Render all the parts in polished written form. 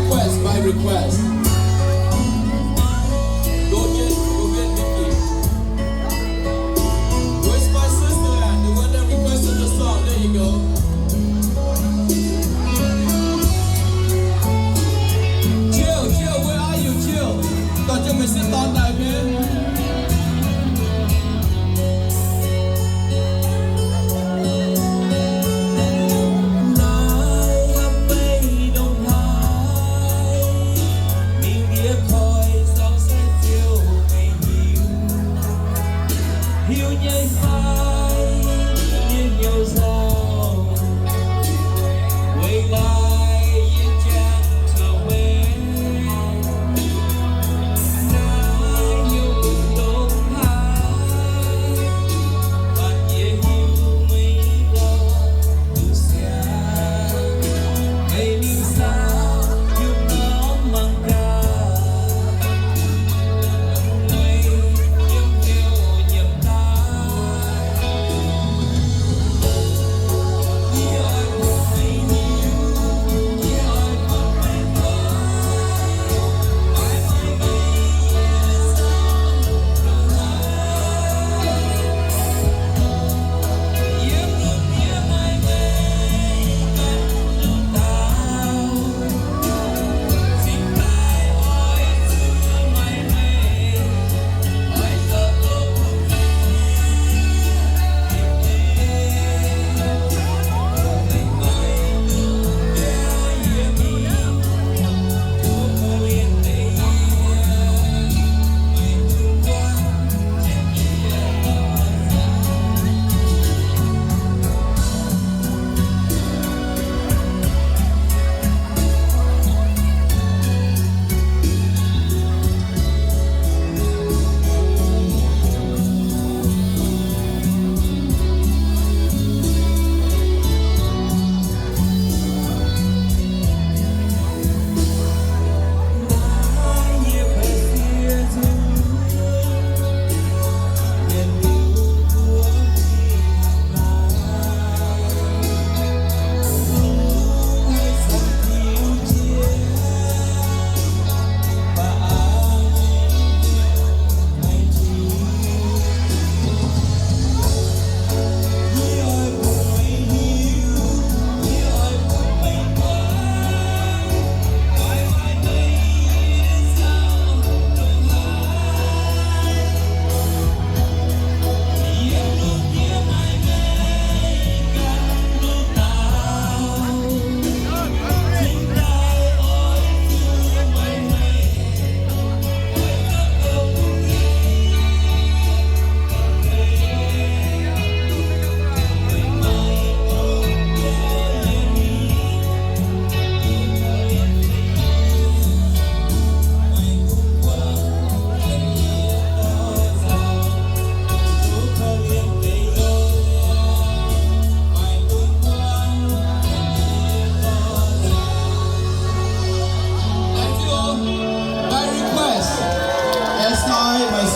request, by request. Go get Nikki. Where's my sister at? The one that requested the song. There you go. Chill, where are you? Chill. Còn cho mình sẽ tón đại bên.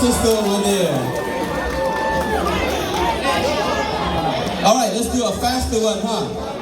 Sister over there. All right, let's do a faster one, huh?